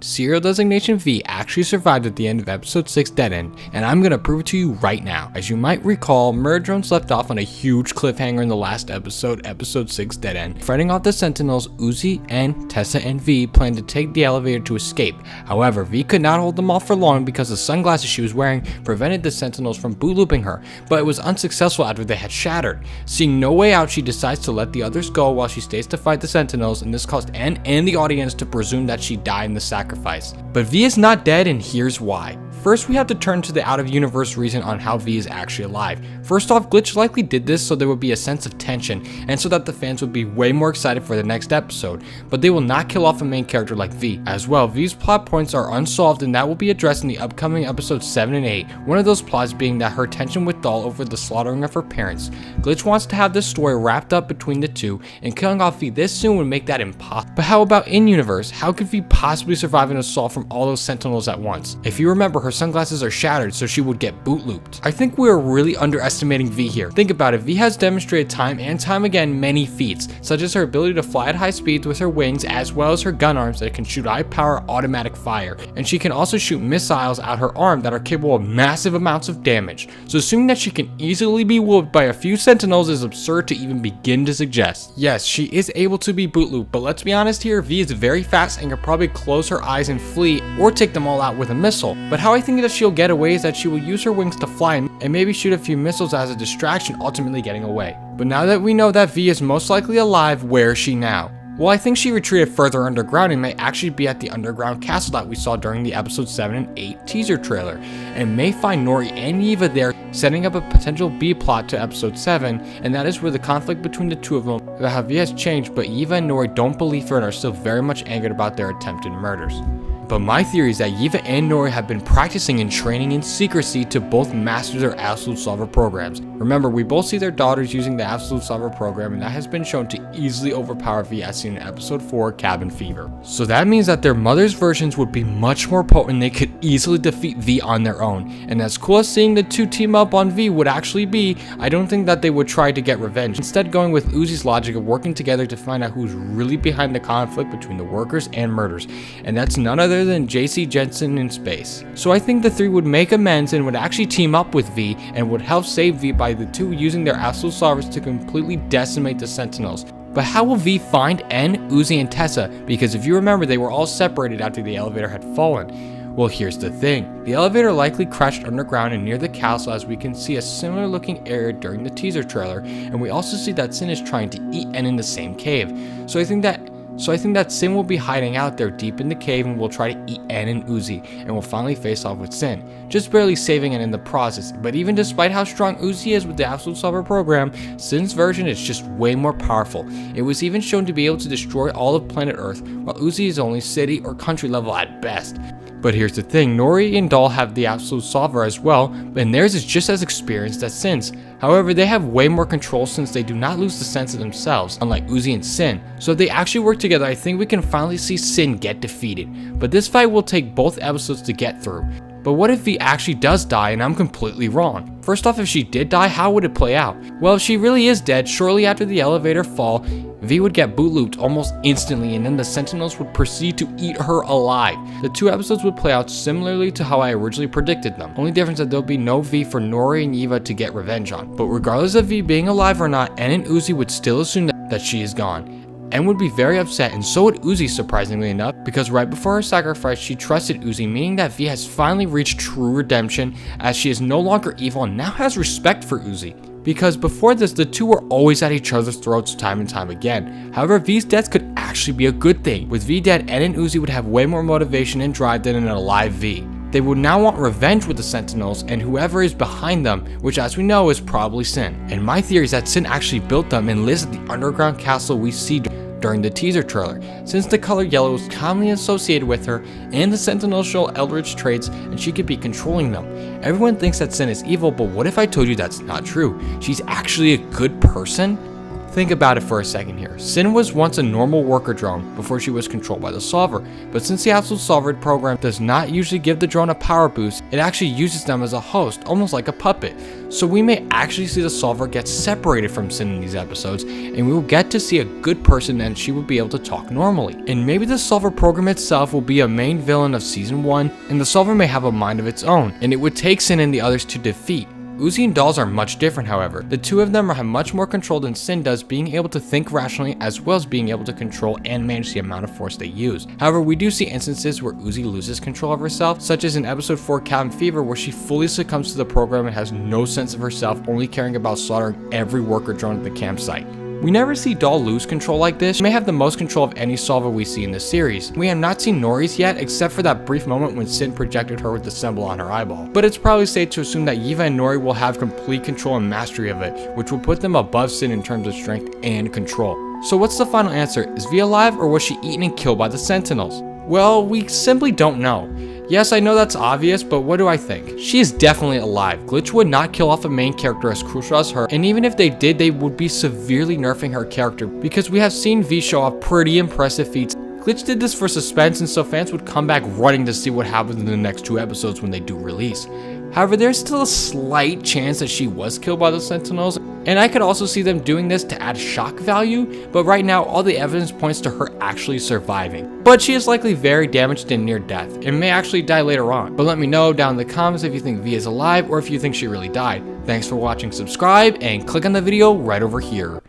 Serial designation V actually survived at the end of episode 6 Dead End, and I'm gonna prove it to you right now. As you might recall, Murder Drones left off on a huge cliffhanger in the last episode, episode 6 Dead End. Fighting off the Sentinels, Uzi and Tessa and V planned to take the elevator to escape. However, V could not hold them off for long because the sunglasses she was wearing prevented the Sentinels from boot looping her, but it was unsuccessful after they had shattered. Seeing no way out, she decides to let the others go while she stays to fight the Sentinels, and this caused N and the audience to presume that she died in the sacrifice. But V is not dead, and here's why. First, we have to turn to the out-of-universe reason on how V is actually alive. First off, Glitch likely did this so there would be a sense of tension, and so that the fans would be way more excited for the next episode, but they will not kill off a main character like V. As well, V's plot points are unsolved, and that will be addressed in the upcoming episodes 7 and 8, one of those plots being that her tension with Doll over the slaughtering of her parents. Glitch wants to have this story wrapped up between the two, and killing off V this soon would make that impossible. But how about in-universe? How could V possibly survive an assault from all those Sentinels at once? If you remember, her sunglasses are shattered, so she would get boot looped. I think we are really underestimating V here. Think about it, V has demonstrated time and time again many feats, such as her ability to fly at high speeds with her wings, as well as her gun arms that can shoot high power automatic fire, and she can also shoot missiles out her arm that are capable of massive amounts of damage. So assuming that she can easily be whooped by a few Sentinels is absurd to even begin to suggest. Yes, she is able to be boot looped, but let's be honest here, V is very fast and can probably close her eyes and flee, or take them all out with a missile. But how I think that she'll get away is that she will use her wings to fly and maybe shoot a few missiles as a distraction, ultimately getting away. But now that we know that V is most likely alive, where is she now? Well, I think she retreated further underground and may actually be at the underground castle that we saw during the episode 7 and 8 teaser trailer, and may find Nori and Eva there, setting up a potential B plot to episode 7, and that is where the conflict between the two of them, that how V has changed, but Eva and Nori don't believe her and are still very much angered about their attempted murders. But my theory is that Eva and Nori have been practicing and training in secrecy to both master their Absolute Solver programs. Remember, we both see their daughters using the Absolute Solver program, and that has been shown to easily overpower V as seen in episode 4, Cabin Fever. So that means that their mother's versions would be much more potent, they could easily defeat V on their own. And as cool as seeing the two team up on V would actually be, I don't think that they would try to get revenge, instead going with Uzi's logic of working together to find out who's really behind the conflict between the workers and murders, and that's none other than JC Jensen in space. So I think the three would make amends and would actually team up with V and would help save V by the two using their Absolute Solvers to completely decimate the Sentinels. But how will V find N, Uzi, and Tessa? Because if you remember, they were all separated after the elevator had fallen. Well, here's the thing. The elevator likely crashed underground and near the castle, as we can see a similar looking area during the teaser trailer, and we also see that Sin is trying to eat N in the same cave. So I think that Sin will be hiding out there deep in the cave and will try to eat N and Uzi, and will finally face off with Sin, just barely saving it in the process. But even despite how strong Uzi is with the Absolute Solver program, Sin's version is just way more powerful. It was even shown to be able to destroy all of planet Earth, while Uzi is only city or country level at best. But here's the thing, Nori and Doll have the Absolute Solver as well, and theirs is just as experienced as Sin's. However, they have way more control since they do not lose the sense of themselves, unlike Uzi and Sin. So if they actually work together, I think we can finally see Sin get defeated. But this fight will take both episodes to get through. But what if V actually does die and I'm completely wrong? First off, if she did die, how would it play out? Well, if she really is dead, shortly after the elevator fall, V would get boot looped almost instantly, and then the Sentinels would proceed to eat her alive. The two episodes would play out similarly to how I originally predicted them. Only difference that there'll be no V for Nori and Eva to get revenge on. But regardless of V being alive or not, N and Uzi would still assume that she is gone. N would be very upset, and so would Uzi, surprisingly enough, because right before her sacrifice, she trusted Uzi, meaning that V has finally reached true redemption, as she is no longer evil and now has respect for Uzi. Because before this, the two were always at each other's throats time and time again. However, V's death could actually be a good thing. With V dead, N and Uzi would have way more motivation and drive than an alive V. They would now want revenge with the Sentinels and whoever is behind them, which as we know is probably Sin. And my theory is that Sin actually built them and lives at the underground castle we see during the teaser trailer, since the color yellow is commonly associated with her and the Sentinels show eldritch traits and she could be controlling them. Everyone thinks that Sin is evil, but what if I told you that's not true? She's actually a good person? Think about it for a second here. Sin was once a normal worker drone before she was controlled by the Solver, but since the Absolute Solver program does not usually give the drone a power boost, it actually uses them as a host, almost like a puppet. So we may actually see the Solver get separated from Sin in these episodes, and we will get to see a good person and she will be able to talk normally. And maybe the Solver program itself will be a main villain of season 1, and the Solver may have a mind of its own, and it would take Sin and the others to defeat. Uzi and Dolls are much different, however. The two of them have much more control than Sin does, being able to think rationally as well as being able to control and manage the amount of force they use. However, we do see instances where Uzi loses control of herself, such as in episode 4 Cabin Fever, where she fully succumbs to the program and has no sense of herself, only caring about slaughtering every worker drone at the campsite. We never see Doll lose control like this. She may have the most control of any Solver we see in the series. We have not seen Nori's yet, except for that brief moment when Sin projected her with the symbol on her eyeball. But it's probably safe to assume that Yiva and Nori will have complete control and mastery of it, which will put them above Sin in terms of strength and control. So what's the final answer? Is V alive, or was she eaten and killed by the Sentinels? Well, we simply don't know. Yes, I know that's obvious, but what do I think? She is definitely alive. Glitch would not kill off a main character as crucial as her, and even if they did, they would be severely nerfing her character, because we have seen V show off pretty impressive feats. Glitch did this for suspense, and so fans would come back running to see what happens in the next 2 episodes when they do release. However, there's still a slight chance that she was killed by the Sentinels, and I could also see them doing this to add shock value, but right now all the evidence points to her actually surviving. But she is likely very damaged and near death, and may actually die later on. But let me know down in the comments if you think V is alive or if you think she really died. Thanks for watching, subscribe, and click on the video right over here.